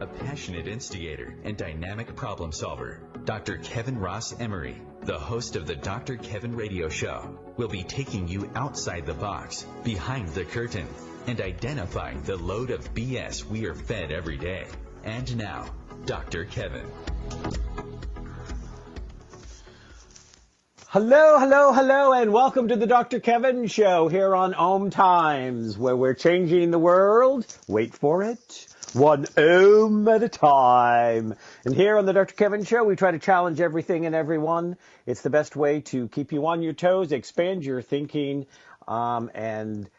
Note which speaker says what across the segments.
Speaker 1: a passionate instigator and dynamic problem solver. Dr. Kevin Ross Emery, the host of the Dr. Kevin Radio Show, will be taking you outside the box, behind the curtain, and identifying the load of BS we are fed every day. And now, Dr. Kevin.
Speaker 2: Hello, hello, hello, and welcome to the Dr. Kevin Show here on OMTimes, where we're changing the world, wait for it, one ohm at a time. And here on the Dr. Kevin Show, we try to challenge everything and everyone. It's the best way to keep you on your toes, expand your thinking, and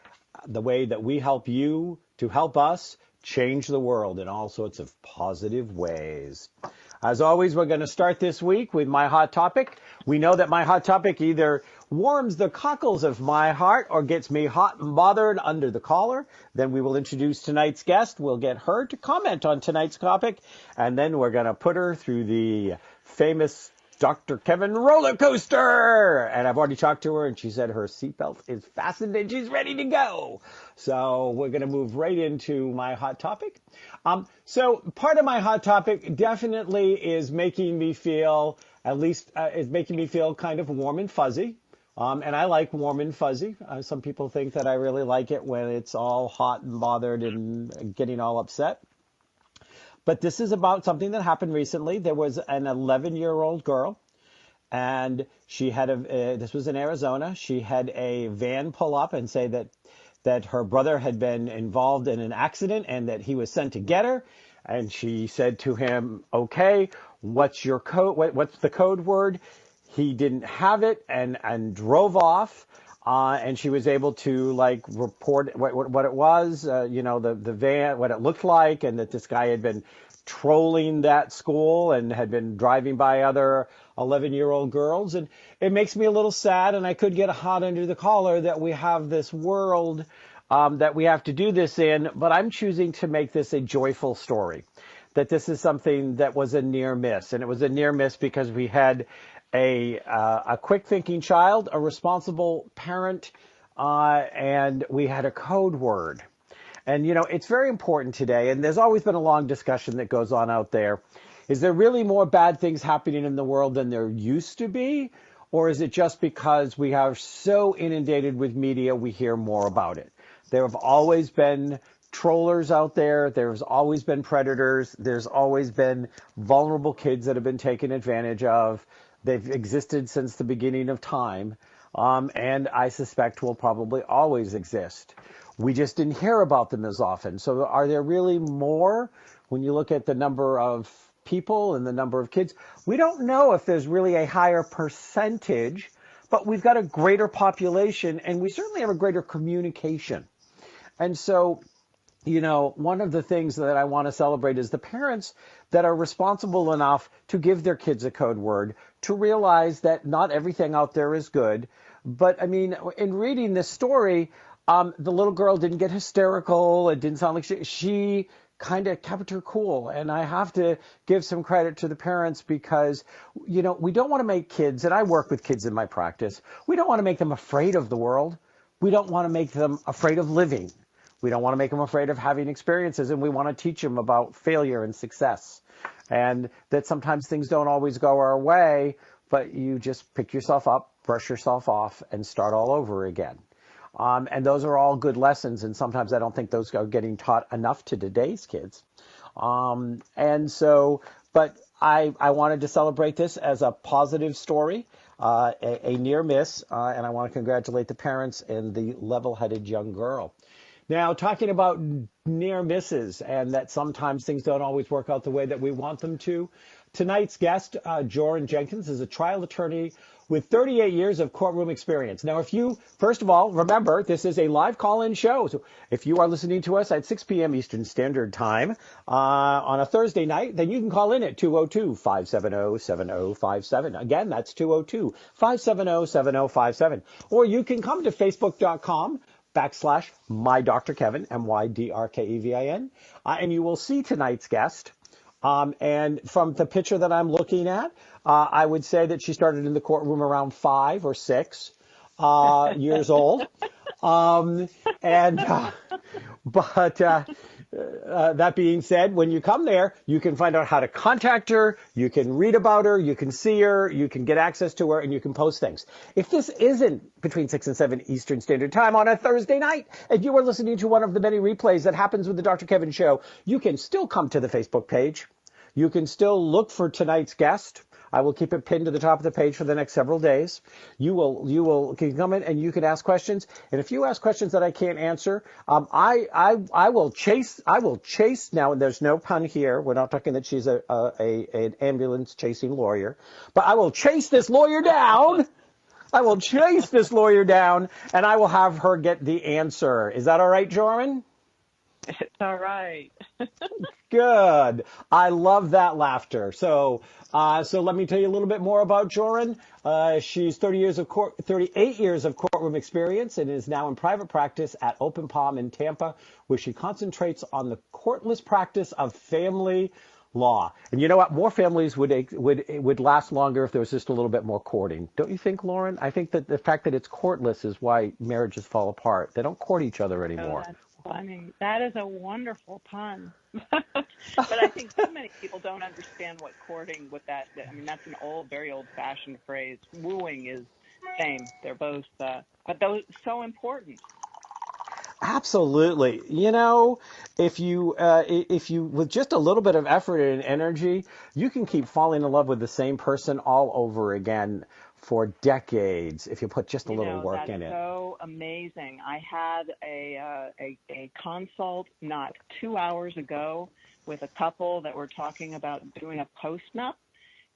Speaker 2: the way that we help you to help us change the world in all sorts of positive ways. As always, we're going to start this week with my hot topic. We know that my hot topic either warms the cockles of my heart or gets me hot and bothered under the collar. Then we will introduce tonight's guest. We'll get her to comment on tonight's topic. And then we're going to put her through the famous Dr. Kevin roller coaster. And I've already talked to her, and she said her seatbelt is fastened and she's ready to go. So we're going to move right into my hot topic. So part of my hot topic definitely is making me feel, is making me feel kind of warm and fuzzy. And I like warm and fuzzy. Some people think that I really like it when it's all hot and bothered and getting all upset. But this is about something that happened recently. There was an 11-year-old girl, and she had this was in Arizona. She had a van pull up and say that her brother had been involved in an accident and that he was sent to get her. And she said to him, "Okay, what's your code? What's the code word?" He didn't have it and drove off. And she was able to report what it was, the van, what it looked like, and that this guy had been trolling that school and had been driving by other 11-year-old girls. And it makes me a little sad, and I could get hot under the collar that we have this world that we have to do this in, but I'm choosing to make this a joyful story, that this is something that was a near miss. And it was a near miss because we had a quick-thinking child, a responsible parent, and we had a code word. And, it's very important today, and there's always been a long discussion that goes on out there. Is there really more bad things happening in the world than there used to be? Or is it just because we are so inundated with media, we hear more about it? There have always been trollers out there. There's always been predators. There's always been vulnerable kids that have been taken advantage of. They've existed since the beginning of time, and I suspect will probably always exist. We just didn't hear about them as often. So are there really more when you look at the number of people and the number of kids? We don't know if there's really a higher percentage, but we've got a greater population, and we certainly have a greater communication. And so, one of the things that I want to celebrate is the parents that are responsible enough to give their kids a code word, to realize that not everything out there is good. But, in reading this story, the little girl didn't get hysterical. It didn't sound like she kind of kept her cool. And I have to give some credit to the parents because, we don't want to make kids, and I work with kids in my practice, we don't want to make them afraid of the world. We don't want to make them afraid of living. We don't want to make them afraid of having experiences, and we want to teach them about failure and success, and that sometimes things don't always go our way, but you just pick yourself up, brush yourself off, and start all over again. And those are all good lessons, and sometimes I don't think those are getting taught enough to today's kids. But I wanted to celebrate this as a positive story, a near miss, and I want to congratulate the parents and the level-headed young girl. Now, talking about near misses and that sometimes things don't always work out the way that we want them to, tonight's guest, Joryn Jenkins, is a trial attorney with 38 years of courtroom experience. Now, first of all, remember, this is a live call-in show. So if you are listening to us at 6 p.m. Eastern Standard Time on a Thursday night, then you can call in at 202-570-7057. Again, that's 202-570-7057. Or you can come to facebook.com/MyDrKevin, MyDrKevin, and you will see tonight's guest. And from the picture that I'm looking at, I would say that she started in the courtroom around 5 or 6 years old. that being said, when you come there, you can find out how to contact her, you can read about her, you can see her, you can get access to her, and you can post things. If this isn't between 6 and 7 Eastern Standard Time on a Thursday night, and you are listening to one of the many replays that happens with the Dr. Kevin Show, you can still come to the Facebook page. You can still look for tonight's guest. I will keep it pinned to the top of the page for the next several days. You can come in and you can ask questions. And if you ask questions that I can't answer, I will chase. Now, and there's no pun here. We're not talking that she's an ambulance chasing lawyer, but I will chase this lawyer down. I will chase this lawyer down, and I will have her get the answer. Is that all right, Joryn?
Speaker 3: It's all right.
Speaker 2: Good. I love that laughter. So let me tell you a little bit more about Joryn. She's 38 years of courtroom experience and is now in private practice at Open Palm in Tampa, where she concentrates on the courtless practice of family law. And you know what? More families would last longer if there was just a little bit more courting. Don't you think, Lauren? I think that the fact that it's courtless is why marriages fall apart. They don't court each other anymore.
Speaker 3: Oh, that's funny. That is a wonderful pun. But I think so many people don't understand what courting, I mean, that's an very old-fashioned phrase. Wooing is same. They're both, but those so important.
Speaker 2: Absolutely. You know, if you with just a little bit of effort and energy, you can keep falling in love with the same person all over again for decades if you put just a little work in it.
Speaker 3: That's so amazing. I had a consult not 2 hours ago with a couple that were talking about doing a postnup.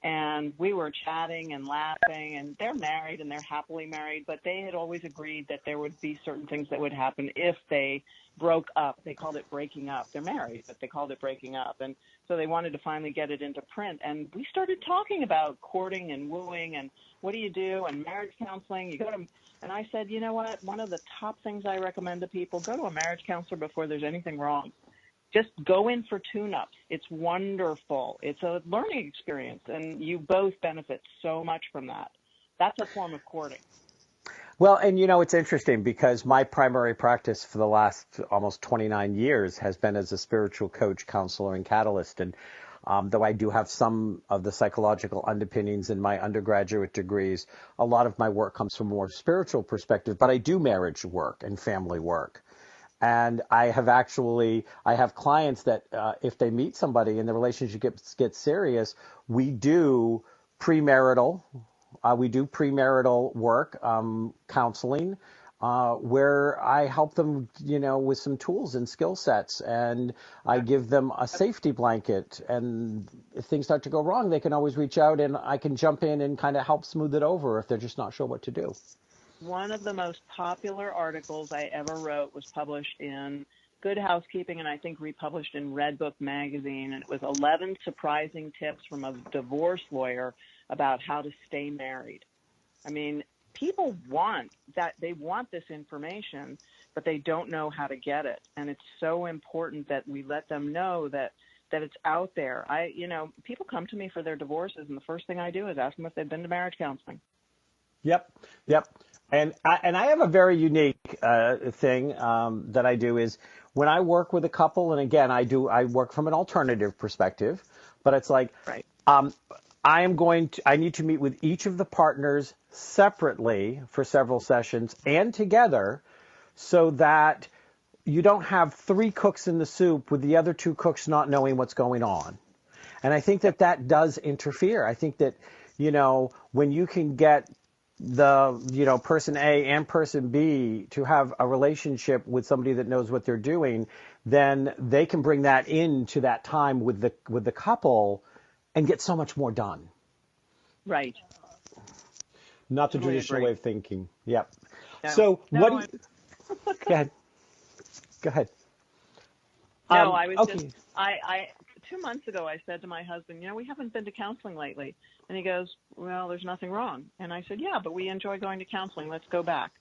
Speaker 3: And we were chatting and laughing, and they're married and they're happily married, but they had always agreed that there would be certain things that would happen if they broke up. They called it breaking up. They're married, but they called it breaking up. And so they wanted to finally get it into print. And we started talking about courting and wooing and what do you do and marriage counseling. And I said, you know what? One of the top things I recommend to people, go to a marriage counselor before there's anything wrong. Just go in for tune-ups. It's wonderful. It's a learning experience, and you both benefit so much from that. That's a form of courting.
Speaker 2: Well, and you know, it's interesting because my primary practice for the last almost 29 years has been as a spiritual coach, counselor, and catalyst. And though I do have some of the psychological underpinnings in my undergraduate degrees, a lot of my work comes from a more spiritual perspective, but I do marriage work and family work. And I have clients that if they meet somebody and the relationship gets serious, we do premarital work, counseling, where I help them, you know, with some tools and skill sets, and I give them a safety blanket. And if things start to go wrong, they can always reach out, and I can jump in and kind of help smooth it over if they're just not sure what to do.
Speaker 3: One of the most popular articles I ever wrote was published in Good Housekeeping and I think republished in Red Book magazine. And it was 11 surprising tips from a divorce lawyer about how to stay married. I mean, people want that. They want this information, but they don't know how to get it. And it's so important that we let them know that it's out there. People come to me for their divorces, and the first thing I do is ask them if they've been to marriage counseling.
Speaker 2: Yep. And I have a very unique thing that I do is when I work with a couple, and again, I work from an alternative perspective, but it's like,
Speaker 3: right.
Speaker 2: I need to meet with each of the partners separately for several sessions and together so that you don't have 3 cooks in the soup with the other 2 cooks not knowing what's going on. And I think that does interfere. I think that, you know, when you can get person A and person B to have a relationship with somebody that knows what they're doing, then they can bring that into that time with the couple and get so much more done.
Speaker 3: Right.
Speaker 2: Not the traditional way of thinking. Yep.
Speaker 3: No.
Speaker 2: So Go ahead.
Speaker 3: No, I was okay. 2 months ago, I said to my husband, we haven't been to counseling lately. And he goes, well, there's nothing wrong. And I said, yeah, but we enjoy going to counseling. Let's go back.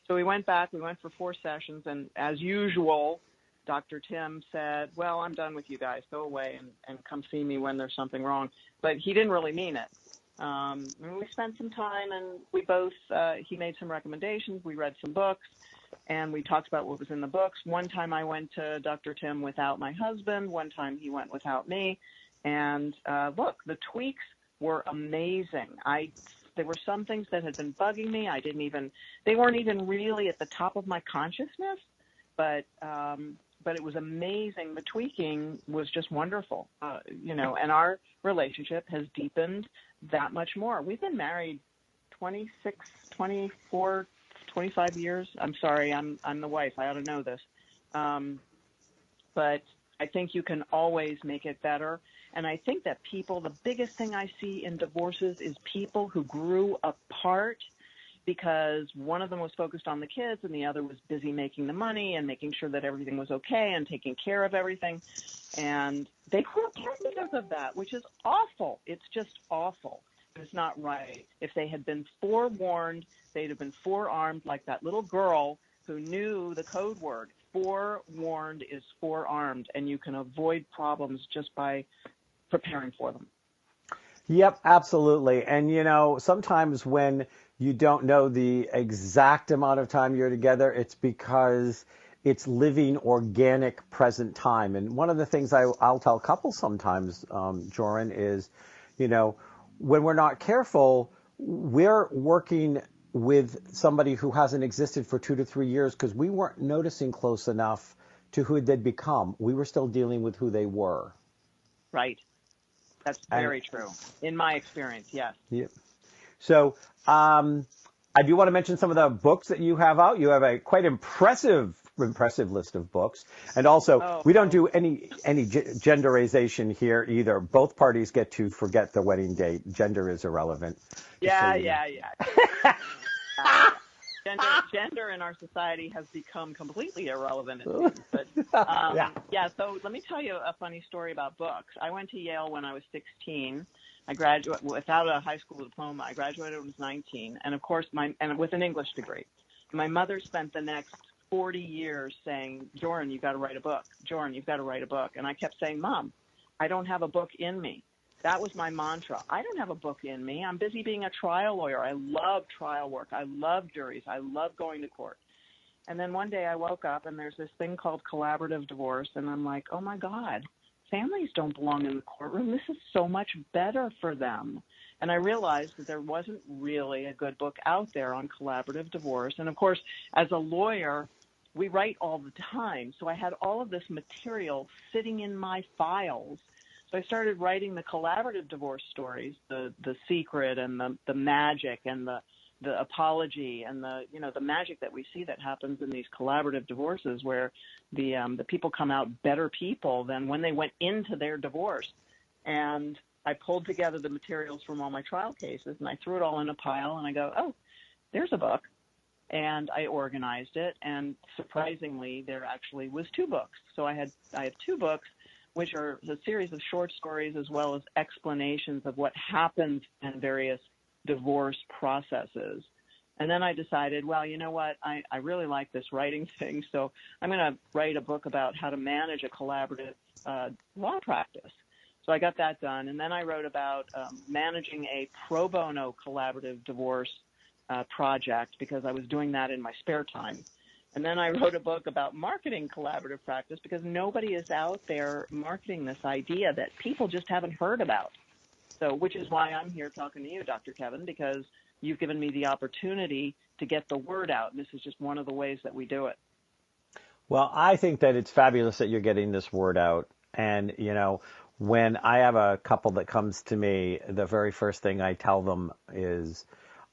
Speaker 3: So we went back. We went for 4 sessions. And as usual, Dr. Tim said, well, I'm done with you guys. Go away and come see me when there's something wrong. But he didn't really mean it. And we spent some time, and we both, he made some recommendations. We read some books. and we talked about what was in the books. One time I went to Dr. Tim without my husband. One time he went without me. And look, the tweaks were amazing. There were some things that had been bugging me. They weren't even really at the top of my consciousness, but it was amazing. The tweaking was just wonderful, and our relationship has deepened that much more. We've been married 26, 24, 25 years. I'm sorry, I'm the wife. I ought to know this. But I think you can always make it better. And I think that the biggest thing I see in divorces is people who grew apart because one of them was focused on the kids and the other was busy making the money and making sure that everything was okay and taking care of everything. And they grew apart because of that, which is awful. It's just awful. It's not right. If they had been forewarned, they'd have been forearmed like that little girl who knew the code word. Forewarned is forearmed, and you can avoid problems just by preparing for them.
Speaker 2: Yep, absolutely. And, sometimes when you don't know the exact amount of time you're together, it's because it's living organic present time. And one of the things I'll tell couples sometimes, Joryn, is, when we're not careful, we're working with somebody who hasn't existed for 2 to 3 years because we weren't noticing close enough to who they'd become. We were still dealing with who they were.
Speaker 3: Right. That's very true. In my experience, yes.
Speaker 2: Yeah. So I do want to mention some of the books that you have out. You have a quite impressive list of books. And also, we don't do any genderization here either. Both parties get to forget the wedding date. Gender is irrelevant.
Speaker 3: Yeah. Gender in our society has become completely irrelevant, it seems. But so let me tell you a funny story about books. I went to Yale when I was 16. I graduated without a high school diploma. I graduated when I was 19, and of course, with an English degree. My mother spent the next 40 years saying, "Joryn, you've got to write a book. Joryn, you've got to write a book." And I kept saying, "Mom, I don't have a book in me." That was my mantra. I don't have a book in me. I'm busy being a trial lawyer. I love trial work. I love juries. I love going to court. And then one day I woke up and there's this thing called collaborative divorce. And I'm like, oh my God, families don't belong in the courtroom. This is so much better for them. And I realized that there wasn't really a good book out there on collaborative divorce. And of course, as a lawyer, we write all the time. So I had all of this material sitting in my files. So I started writing the collaborative divorce stories, the secret and the magic and the apology and the magic that we see that happens in these collaborative divorces where the people come out better people than when they went into their divorce. And I pulled together the materials from all my trial cases and I threw it all in a pile and I go, oh, there's a book. And I organized it. And surprisingly, there actually was 2 books. So I have 2 books, which are a series of short stories as well as explanations of what happens in various divorce processes. And then I decided, well, you know what? I really like this writing thing, so I'm going to write a book about how to manage a collaborative law practice. So I got that done. And then I wrote about managing a pro bono collaborative divorce project because I was doing that in my spare time. And then I wrote a book about marketing collaborative practice because nobody is out there marketing this idea that people just haven't heard about. So, which is why I'm here talking to you, Dr. Kevin, because you've given me the opportunity to get the word out. And this is just one of the ways that we do it.
Speaker 2: Well, I think that it's fabulous that you're getting this word out. And, when I have a couple that comes to me, the very first thing I tell them is,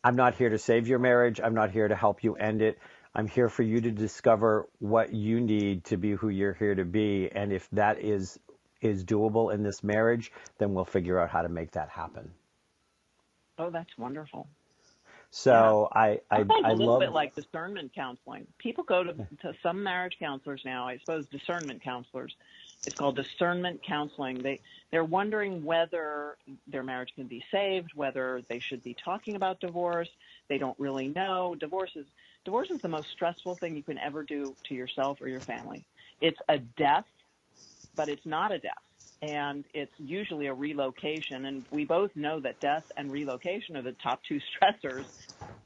Speaker 2: I'm not here to save your marriage. I'm not here to help you end it. I'm here for you to discover what you need to be who you're here to be. And if that is doable in this marriage, then we'll figure out how to make that happen.
Speaker 3: Oh, that's wonderful.
Speaker 2: So
Speaker 3: yeah. I find a little
Speaker 2: love
Speaker 3: bit like discernment counseling. People go to some marriage counselors now, I suppose discernment counselors. It's called discernment counseling. They're wondering whether their marriage can be saved, whether they should be talking about divorce. They don't really know. Divorce is the most stressful thing you can ever do to yourself or your family. It's a death, but it's not a death. And it's usually a relocation. And we both know that death and relocation are the top 2 stressors.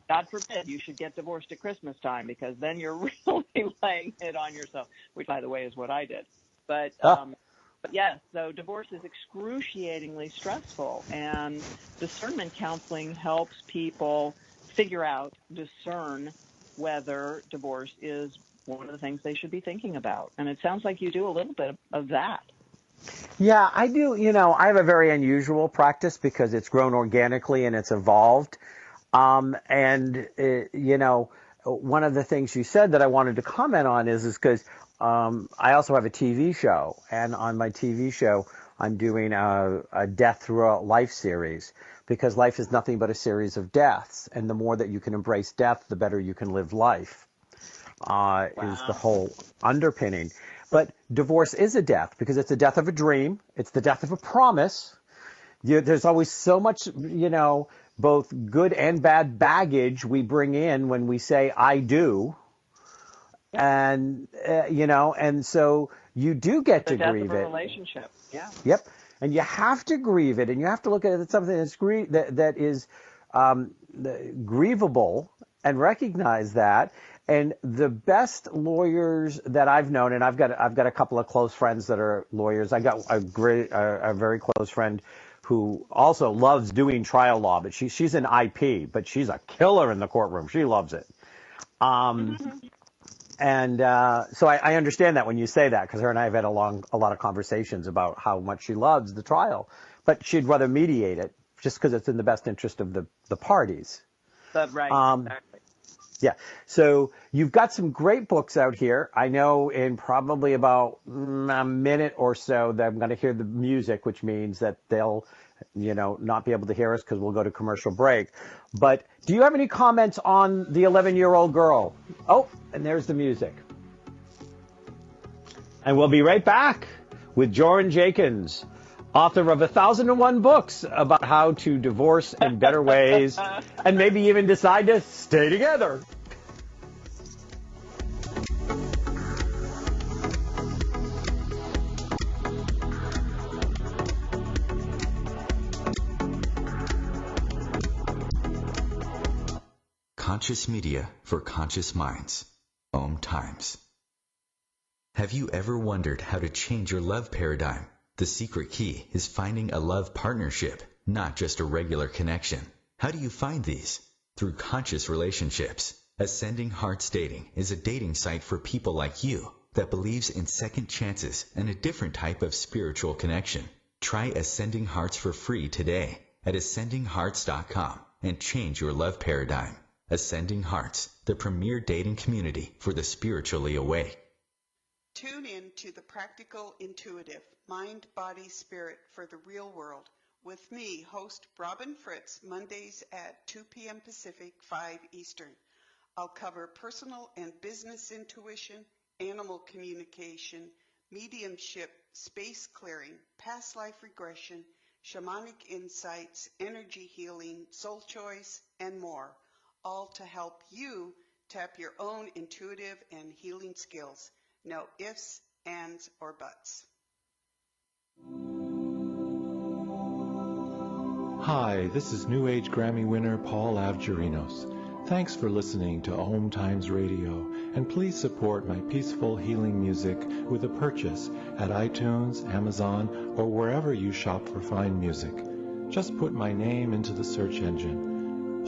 Speaker 3: God forbid you should get divorced at Christmas time, because then you're really laying it on yourself, which, by the way, is what I did. But yes, so divorce is excruciatingly stressful, and discernment counseling helps people discern whether divorce is one of the things they should be thinking about. And it sounds like you do a little bit of that.
Speaker 2: Yeah, I do. I have a very unusual practice because it's grown organically and it's evolved. One of the things you said that I wanted to comment on is because I also have a TV show, and on my TV show, I'm doing a death through a life series, because life is nothing but a series of deaths, and the more that you can embrace death, the better you can live life, is the whole underpinning. But divorce is a death, because it's the death of a dream. It's the death of a promise. There's always so much, both good and bad baggage we bring in when we say, I do. And, and so you do get to grieve it.
Speaker 3: The death of a relationship. Yeah.
Speaker 2: Yep. And you have to grieve it, and you have to look at it as something that is grievable, and recognize that. And the best lawyers that I've known, and I've got a couple of close friends that are lawyers. I got a very close friend who also loves doing trial law, but she's an IP, but she's a killer in the courtroom. She loves it. And so I understand that when you say that, because her and I have had a lot of conversations about how much she loves the trial, but she'd rather mediate it just because it's in the best interest of the parties.
Speaker 3: Right, exactly.
Speaker 2: Yeah. So you've got some great books out here. I know in probably about a minute or so that I'm going to hear the music, which means that they'll, not be able to hear us because we'll go to commercial break. But do you have any comments on the 11-year-old girl? Oh, and there's the music. And we'll be right back with Joryn Jenkins, author of 1,001 books about how to divorce in better ways, and maybe even decide to stay together.
Speaker 1: Conscious media for conscious minds. OMTimes. Have you ever wondered how to change your love paradigm? The secret key is finding a love partnership, not just a regular connection. How do you find these? Through conscious relationships. Ascending Hearts Dating is a dating site for people like you that believes in second chances and a different type of spiritual connection. Try Ascending Hearts for free today at ascendinghearts.com and change your love paradigm. Ascending Hearts, the premier dating community for the spiritually awake.
Speaker 4: Tune in to The Practical Intuitive, Mind, Body, Spirit for the Real World with me, host Robin Fritz, Mondays at 2 p.m. Pacific, 5 Eastern. I'll cover personal and business intuition, animal communication, mediumship, space clearing, past life regression, shamanic insights, energy healing, soul choice, and more, all to help you tap your own intuitive and healing skills. No ifs, ands, or buts.
Speaker 5: Hi, this is New Age Grammy winner Paul Avgerinos. Thanks for listening to OMTimes Radio, and please support my peaceful healing music with a purchase at iTunes, Amazon, or wherever you shop for fine music. Just put my name into the search engine,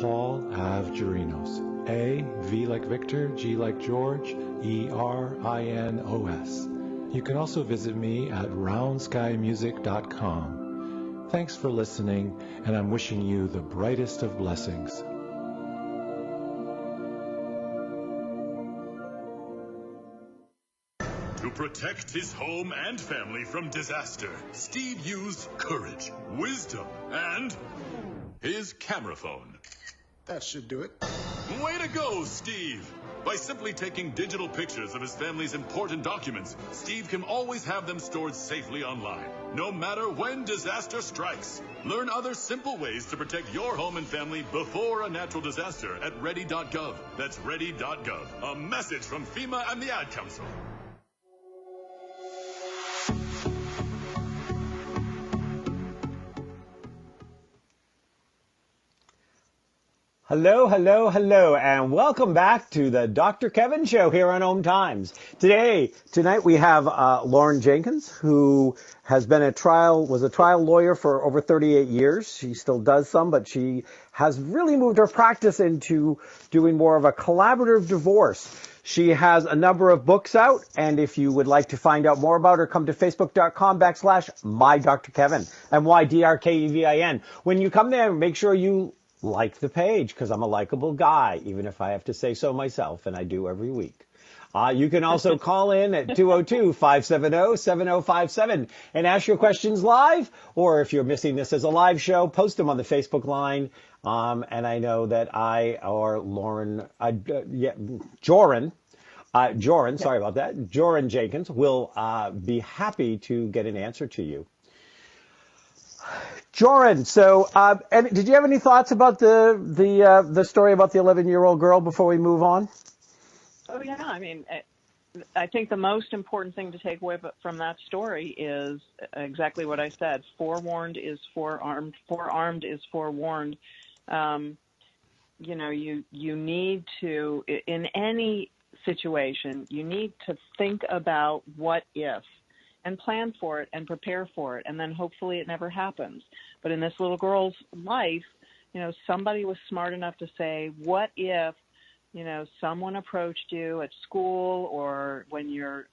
Speaker 5: Paul Avgerinos. A, V like Victor, G like George, E-R-I-N-O-S. You can also visit me at roundskymusic.com. Thanks for listening, and I'm wishing you the brightest of blessings.
Speaker 6: To protect his home and family from disaster, Steve used courage, wisdom, and his camera phone.
Speaker 7: That should do it.
Speaker 6: Way to go, Steve! By simply taking digital pictures of his family's important documents, Steve can always have them stored safely online, no matter when disaster strikes. Learn other simple ways to protect your home and family before a natural disaster at ready.gov. That's ready.gov. A message from FEMA and the Ad Council.
Speaker 2: Hello, hello, hello, and welcome back to the Dr. Kevin Show here on OMTimes. Tonight we have Joryn Jenkins, who was a trial lawyer for over 38 years. She still does some, but she has really moved her practice into doing more of a collaborative divorce. She has a number of books out, and if you would like to find out more about her, come to facebook.com/mydrkevin, MYDRKEVIN. When you come there, make sure you like the page, because I'm a likable guy, even if I have to say so myself, and I do every week. You can also call in at 202-570-7057 and ask your questions live, or if you're missing this as a live show, post them on the Facebook line. And I know that Joryn Jenkins will be happy to get an answer to you. Joryn, so and did you have any thoughts about the story about the 11-year-old girl before we move on?
Speaker 3: Oh yeah, I mean, I think the most important thing to take away from that story is exactly what I said. Forewarned is forearmed. Forearmed is forewarned. You need to, in any situation, you need to think about what if, and plan for it and prepare for it, and then hopefully it never happens. But in this little girl's life, somebody was smart enough to say, what if, someone approached you at school or when you're,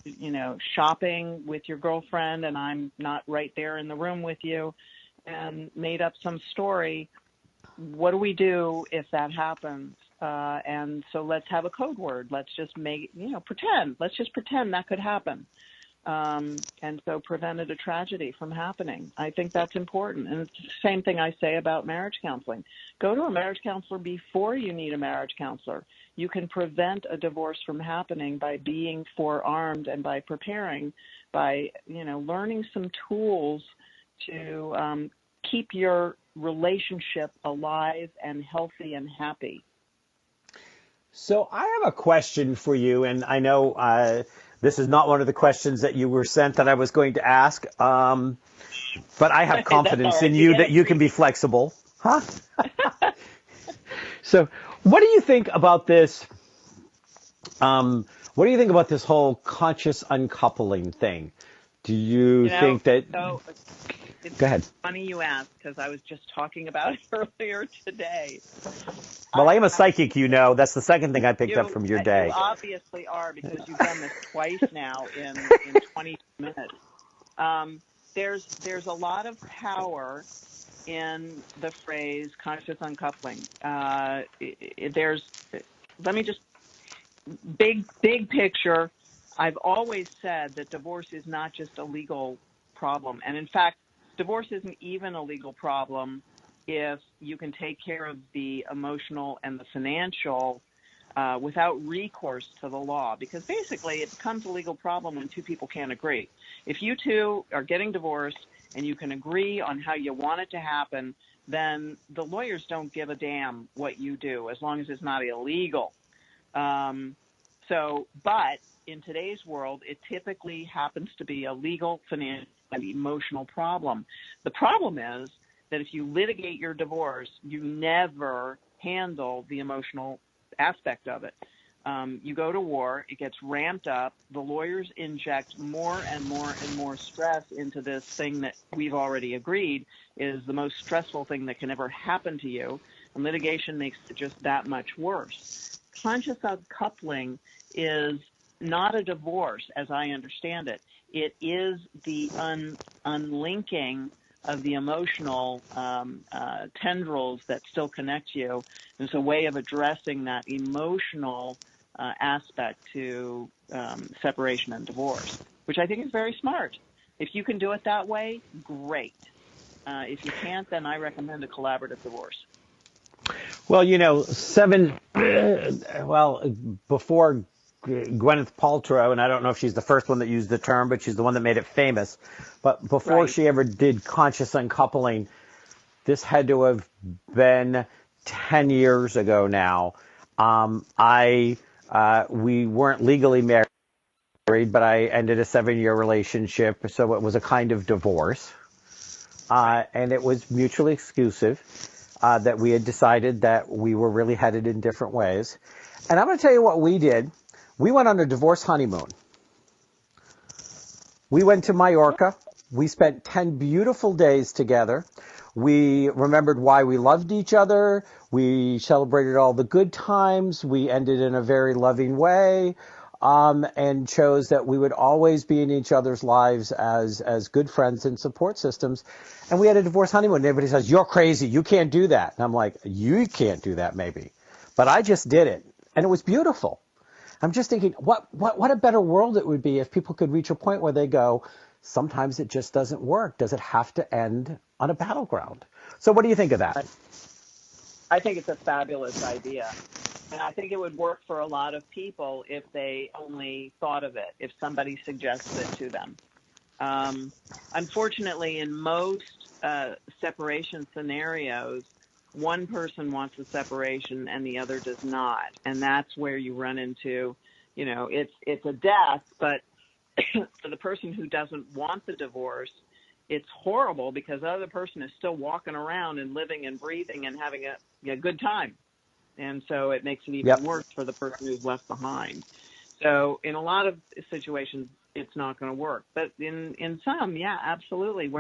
Speaker 3: shopping with your girlfriend and I'm not right there in the room with you, and made up some story. What do we do if that happens? And so let's have a code word. Let's just pretend. Let's just pretend that could happen. And so prevented a tragedy from happening. I think that's important. And it's the same thing I say about marriage counseling. Go to a marriage counselor before you need a marriage counselor. You can prevent a divorce from happening by being forearmed and by preparing, by, learning some tools to keep your relationship alive and healthy and happy.
Speaker 2: So I have a question for you, and I know this is not one of the questions that you were sent that I was going to ask, but I have confidence in you that you can be flexible. Huh? So what do you think about this? What do you think about this whole conscious uncoupling thing? Do you think that...
Speaker 3: It's
Speaker 2: Go ahead.
Speaker 3: Funny you ask, because I was just talking about it earlier today.
Speaker 2: Well, I am a psychic, That's the second thing I picked up from your day.
Speaker 3: You obviously are, because you've done this twice now in 20 minutes. There's a lot of power in the phrase conscious uncoupling. Let me just, big picture, I've always said that divorce is not just a legal problem. And in fact, divorce isn't even a legal problem if you can take care of the emotional and the financial without recourse to the law. Because basically it becomes a legal problem when two people can't agree. If you two are getting divorced and you can agree on how you want it to happen, then the lawyers don't give a damn what you do as long as it's not illegal. But in today's world, it typically happens to be a legal, financial, and emotional problem. The problem is that if you litigate your divorce, you never handle the emotional aspect of it. You go to war, it gets ramped up, the lawyers inject more and more and more stress into this thing that we've already agreed is the most stressful thing that can ever happen to you, and litigation makes it just that much worse. Conscious uncoupling is not a divorce, as I understand it. It is the unlinking of the emotional tendrils that still connect you. It's a way of addressing that emotional aspect to separation and divorce, which I think is very smart. If you can do it that way, great. If you can't, then I recommend a collaborative divorce.
Speaker 2: Well, before Gwyneth Paltrow, and I don't know if she's the first one that used the term, but she's the one that made it famous. But before she ever did conscious uncoupling, this had to have been 10 years ago now. We weren't legally married, but I ended a 7-year relationship, so it was a kind of divorce. And it was mutually exclusive. that we had decided that we were really headed in different ways. And I'm going to tell you what we did. We went on a divorce honeymoon. We went to Mallorca. We spent 10 beautiful days together. We remembered why we loved each other. We celebrated all the good times. We ended in a very loving way, and chose that we would always be in each other's lives as good friends and support systems. And we had a divorce honeymoon. And everybody says, "You're crazy. You can't do that." And I'm like, "You can't do that, maybe." But I just did it. And it was beautiful. I'm just thinking, what a better world it would be if people could reach a point where they go, sometimes it just doesn't work. Does it have to end on a battleground? So what do you think of that?
Speaker 3: I think it's a fabulous idea. And I think it would work for a lot of people if they only thought of it, if somebody suggested it to them. Unfortunately, in most separation scenarios, one person wants a separation and the other does not. And that's where you run into, it's a death, but for the person who doesn't want the divorce, it's horrible because the other person is still walking around and living and breathing and having a good time. And so it makes it even worse for the person who's left behind. So in a lot of situations, it's not going to work. But in some, yeah, absolutely.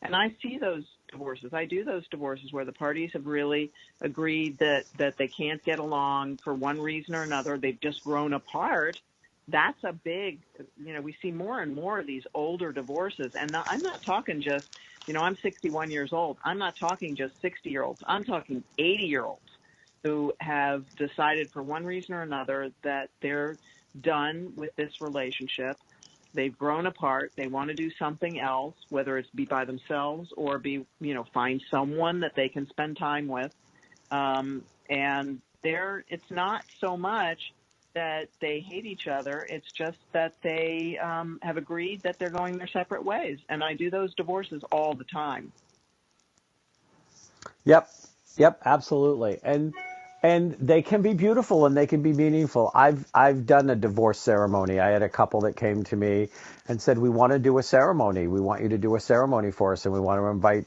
Speaker 3: And I see those divorces. I do those divorces where the parties have really agreed that they can't get along for one reason or another. They've just grown apart. That's a big, we see more and more of these older divorces. And I'm not talking just, I'm 61 years old. I'm not talking just 60-year-olds. I'm talking 80-year-olds who have decided for one reason or another that they're done with this relationship. They've grown apart. They want to do something else, whether it's be by themselves or find someone that they can spend time with. And it's not so much that they hate each other. It's just that they have agreed that they're going their separate ways. And I do those divorces all the time.
Speaker 2: Yep, absolutely. And they can be beautiful and they can be meaningful. I've done a divorce ceremony. I had a couple that came to me and said, "We want to do a ceremony. We want you to do a ceremony for us, and we want to invite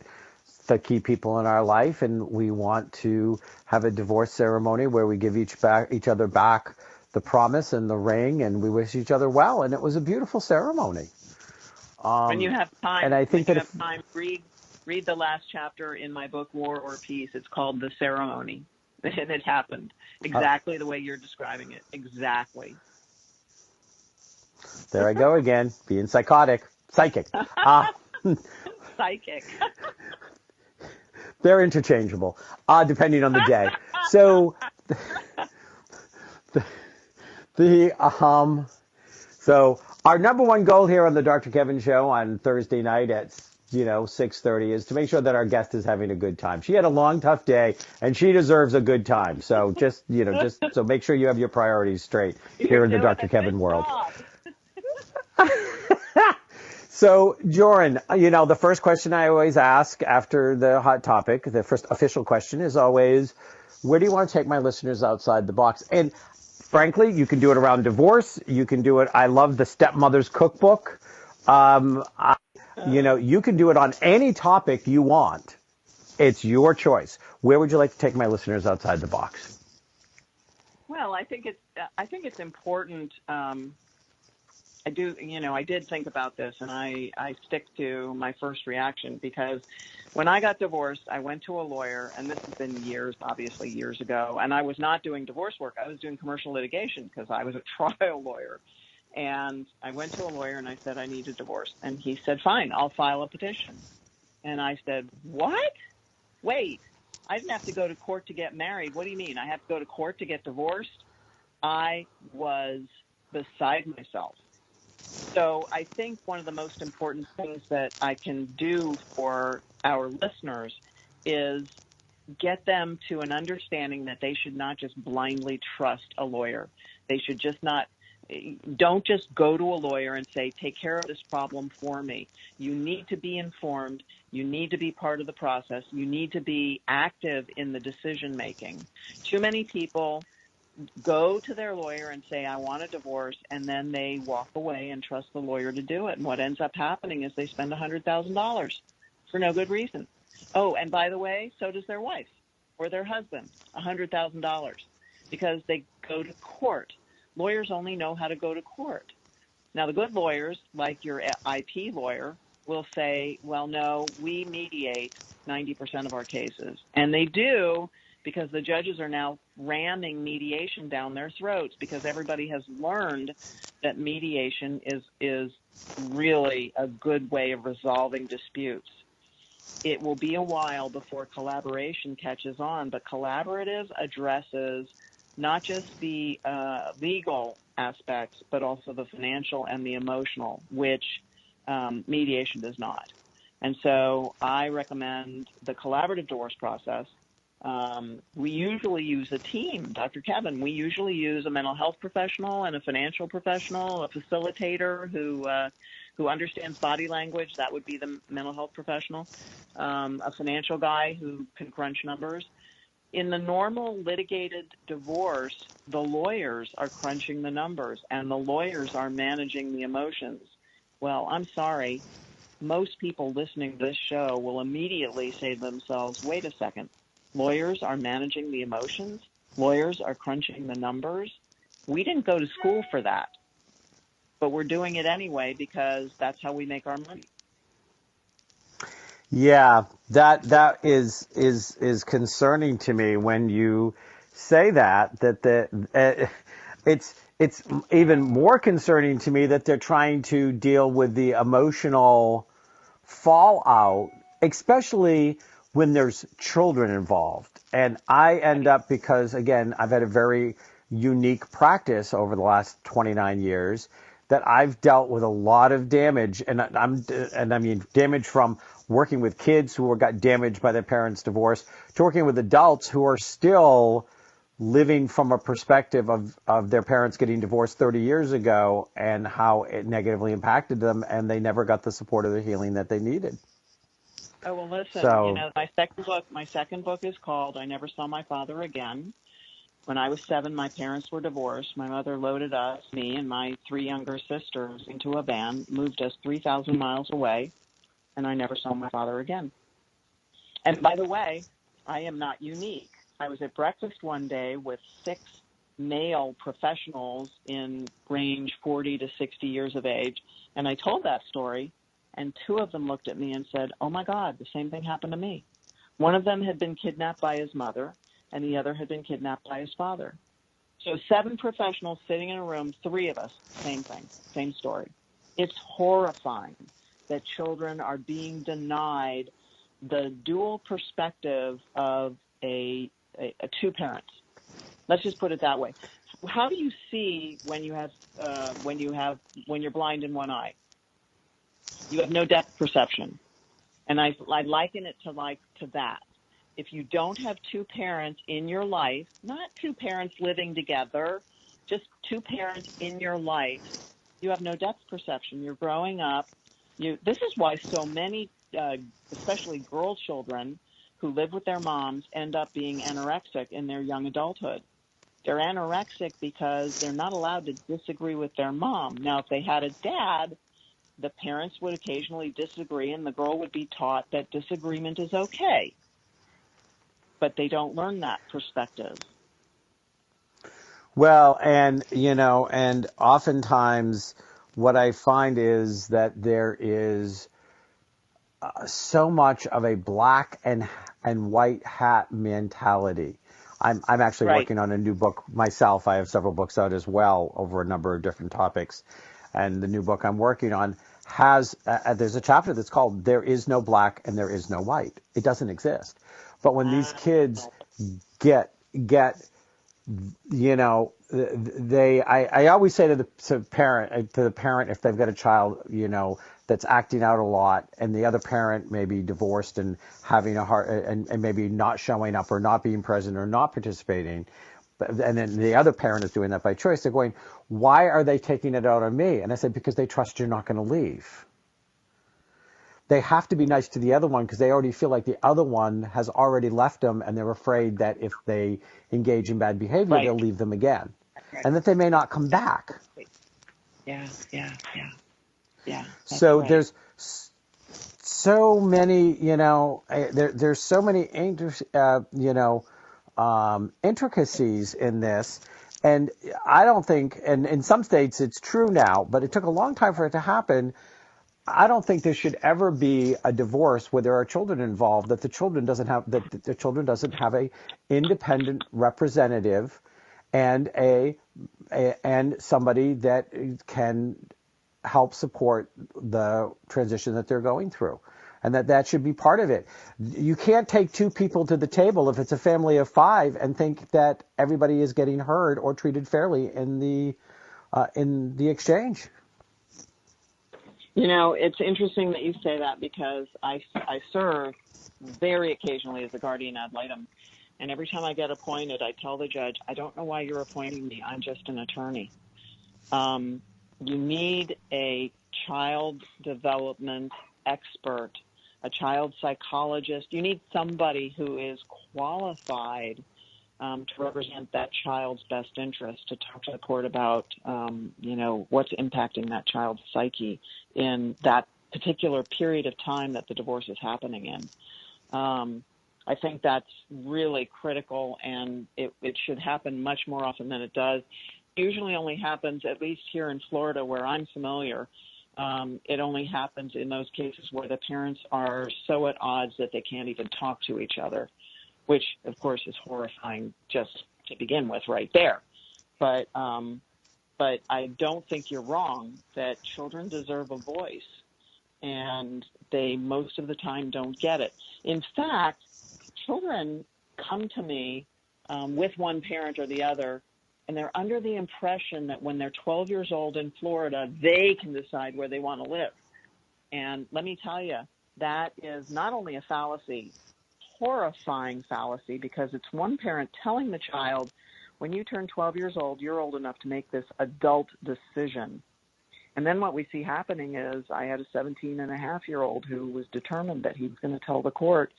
Speaker 2: the key people in our life, and we want to have a divorce ceremony where we give each other back the promise and the ring, and we wish each other well." And it was a beautiful ceremony.
Speaker 3: When you have time,
Speaker 2: and I think
Speaker 3: read the last chapter in my book, War or Peace. It's called The Ceremony. And it happened exactly the way you're describing it. Exactly.
Speaker 2: There I go again, being psychic.
Speaker 3: Psychic.
Speaker 2: They're interchangeable, depending on the day. So, so our number one goal here on the Dr. Kevin Show on Thursday night at 6:30 is to make sure that our guest is having a good time. She had a long, tough day, and she deserves a good time. So so make sure you have your priorities straight here in the Dr. Kevin world. So, Joryn, the first question I always ask after the hot topic, the first official question is always, where do you want to take my listeners outside the box? And frankly, you can do it around divorce. You can do it. I love the Stepmother's Cookbook. You can do it on any topic you want. It's your choice. Where would you like to take my listeners outside the box?
Speaker 3: Well, I think it's important. I did think about this, and I stick to my first reaction because when I got divorced, I went to a lawyer, and this has been years ago, and I was not doing divorce work. I was doing commercial litigation because I was a trial lawyer. And I went to a lawyer and I said, "I need a divorce." And he said, "Fine, I'll file a petition." And I said, "What? Wait, I didn't have to go to court to get married. What do you mean? I have to go to court to get divorced?" I was beside myself. So I think one of the most important things that I can do for our listeners is get them to an understanding that they should not just blindly trust a lawyer. They should don't just go to a lawyer and say, "Take care of this problem for me." You need to be informed. You need to be part of the process. You need to be active in the decision making. Too many people go to their lawyer and say, "I want a divorce," and then they walk away and trust the lawyer to do it. And what ends up happening is they spend $100,000 for no good reason. Oh, and by the way, so does their wife. or their husband $100,000 because they go to court. Lawyers only know how to go to court. Now, the good lawyers, like your IP lawyer, will say, well, no, we mediate 90% of our cases. And they do, because the judges are now ramming mediation down their throats because everybody has learned that mediation is really a good way of resolving disputes. It will be a while before collaboration catches on, but collaborative addresses not just the legal aspects, but also the financial and the emotional, which mediation does not. And so I recommend the collaborative divorce process. We usually use a team, Dr. Kevin. We usually use a mental health professional and a financial professional, a facilitator who understands body language. That would be the mental health professional, a financial guy who can crunch numbers. In the normal litigated divorce, the lawyers are crunching the numbers and the lawyers are managing the emotions. Well, I'm sorry. Most people listening to this show will immediately say to themselves, wait a second. Lawyers are managing the emotions. Lawyers are crunching the numbers. We didn't go to school for that, but we're doing it anyway because that's how we make our money.
Speaker 2: Yeah, that is concerning to me when you say that it's even more concerning to me that they're trying to deal with the emotional fallout, especially when there's children involved. And I end up, because again, I've had a very unique practice over the last 29 years, that I've dealt with a lot of damage, and I mean damage from working with kids who got damaged by their parents' divorce to working with adults who are still living from a perspective of their parents getting divorced 30 years ago and how it negatively impacted them, and they never got the support or the healing that they needed.
Speaker 3: Oh, well, listen,
Speaker 2: So,
Speaker 3: my second book is called I Never Saw My Father Again. When I was 7, my parents were divorced. My mother loaded us, me and my 3 younger sisters, into a van, moved us 3,000 miles away, and I never saw my father again. And by the way, I am not unique. I was at breakfast one day with 6 male professionals in range 40 to 60 years of age, and I told that story, and 2 of them looked at me and said, oh, my God, the same thing happened to me. One of them had been kidnapped by his mother, and the other had been kidnapped by his father. So 7 professionals sitting in a room, 3 of us, same thing, same story. It's horrifying that children are being denied the dual perspective of a 2 parents. Let's just put it that way. How do you see when you're blind in one eye? You have no depth perception, and I liken it to that. If you don't have 2 parents in your life, not 2 parents living together, just 2 parents in your life, you have no depth perception. You're growing up. This is why so many, especially girl children who live with their moms, end up being anorexic in their young adulthood. They're anorexic because they're not allowed to disagree with their mom. Now, if they had a dad, the parents would occasionally disagree, and the girl would be taught that disagreement is okay. But they don't learn that perspective.
Speaker 2: well, and oftentimes what I find is that there is so much of a black and white hat mentality. I'm actually
Speaker 3: Right.
Speaker 2: working on a new book myself. I have several books out as well over a number of different topics, and the new book I'm working on has there's a chapter that's called "There is no black and there is no white." It doesn't exist. But when these kids get I always say to the parent if they've got a child that's acting out a lot, and the other parent may be divorced and having a hard and maybe not showing up or not being present or not participating, and then the other parent is doing that by choice, they're going, why are they taking it out on me? And I said, because they trust you're not going to leave. They have to be nice to the other one because they already feel like the other one has already left them, and they're afraid that if they engage in bad behavior,
Speaker 3: Right.
Speaker 2: they'll leave them again,
Speaker 3: Right.
Speaker 2: and that they may not come back.
Speaker 3: Yeah.
Speaker 2: So
Speaker 3: right.
Speaker 2: there's so many, there's so many, intricacies in this. And I don't think, and in some states it's true now, but it took a long time for it to happen. I don't think there should ever be a divorce where there are children involved that the children doesn't have a independent representative and and somebody that can help support the transition that they're going through, and that should be part of it. You can't take two people to the table if it's a family of five and think that everybody is getting heard or treated fairly in the exchange.
Speaker 3: It's interesting that you say that, because I serve very occasionally as a guardian ad litem. And every time I get appointed, I tell the judge, I don't know why you're appointing me. I'm just an attorney. You need a child development expert, a child psychologist. You need somebody who is qualified to represent that child's best interest, to talk to the court about, what's impacting that child's psyche in that particular period of time that the divorce is happening in. I think that's really critical, and it should happen much more often than it does. It usually only happens, at least here in Florida where I'm familiar, it only happens in those cases where the parents are so at odds that they can't even talk to each other, which, of course, is horrifying just to begin with right there. But I don't think you're wrong that children deserve a voice, and they most of the time don't get it. In fact, children come to me with one parent or the other, and they're under the impression that when they're 12 years old in Florida, they can decide where they want to live. And let me tell you, that is not only a fallacy, horrifying fallacy, because it's one parent telling the child, when you turn 12 years old, you're old enough to make this adult decision. And then what we see happening is, I had a 17-and-a-half-year-old who was determined that he was going to tell the court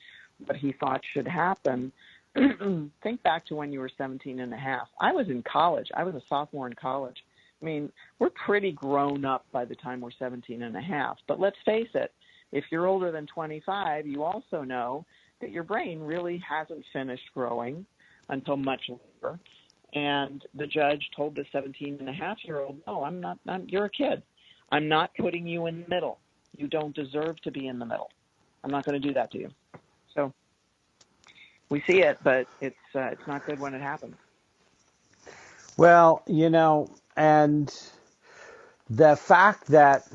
Speaker 3: what he thought should happen. Think back to when you were 17 and a half. I was in college. I was a sophomore in college. I mean, we're pretty grown up by the time we're 17 and a half. But let's face it, if you're older than 25, you also know that your brain really hasn't finished growing until much later. And the judge told the 17-and-a-half-year-old, no, you're a kid. I'm not putting you in the middle. You don't deserve to be in the middle. I'm not going to do that to you. So we see it, but it's not good when it happens.
Speaker 2: Well, and the fact that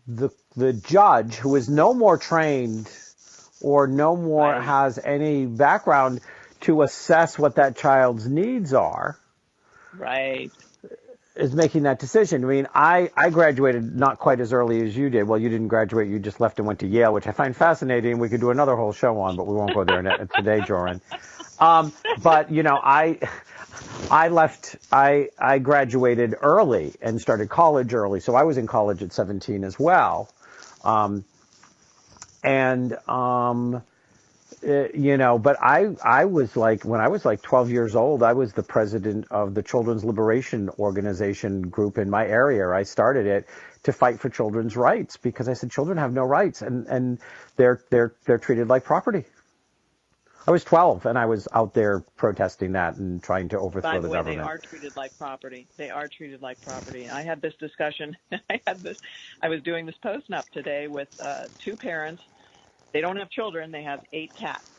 Speaker 2: the judge, who is no more trained or no more has any background to assess what that child's needs are,
Speaker 3: right,
Speaker 2: is making that decision. I mean, I graduated not quite as early as you did. Well, you didn't graduate. You just left and went to Yale, which I find fascinating. We could do another whole show on, but we won't go there today, Joryn. But, I graduated early and started college early. So I was in college at 17 as well. But I was like, when I was like 12 years old, I was the president of the Children's Liberation Organization group in my area. I started it to fight for children's rights because I said children have no rights and they're treated like property. I was 12 and I was out there protesting that and trying to overthrow the government.
Speaker 3: By the way, they are treated like property. They are treated like property. I had this discussion. I was doing this post-nup today with two parents. They don't have children. They have 8 cats.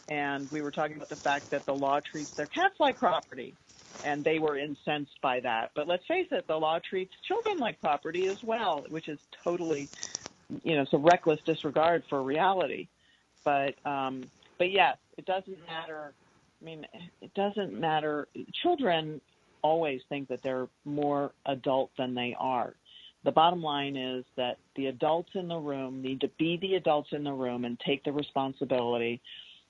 Speaker 3: And we were talking about the fact that the law treats their cats like property. And they were incensed by that. But let's face it, the law treats children like property as well, which is totally, it's a reckless disregard for reality. But yes, it doesn't matter. I mean, it doesn't matter. Children always think that they're more adult than they are. The bottom line is that the adults in the room need to be the adults in the room and take the responsibility.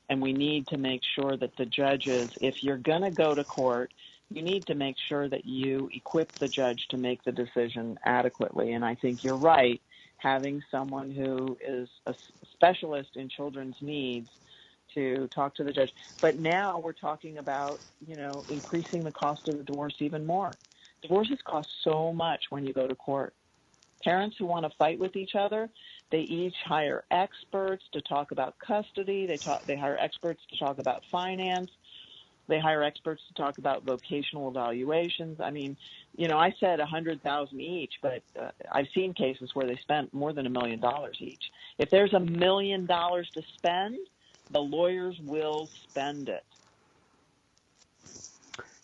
Speaker 3: And we need to make sure that the judges, if you're going to go to court, you need to make sure that you equip the judge to make the decision adequately. And I think you're right, having someone who is a specialist in children's needs to talk to the judge. But now we're talking about, increasing the cost of the divorce even more. Divorces cost so much when you go to court. Parents who want to fight with each other, They each hire experts to talk about custody. They hire experts to talk about finance. They hire experts to talk about vocational evaluations. I mean, I said $100,000 each, but I've seen cases where they spent more than $1 million each. If there's $1 million to spend, the lawyers will spend it.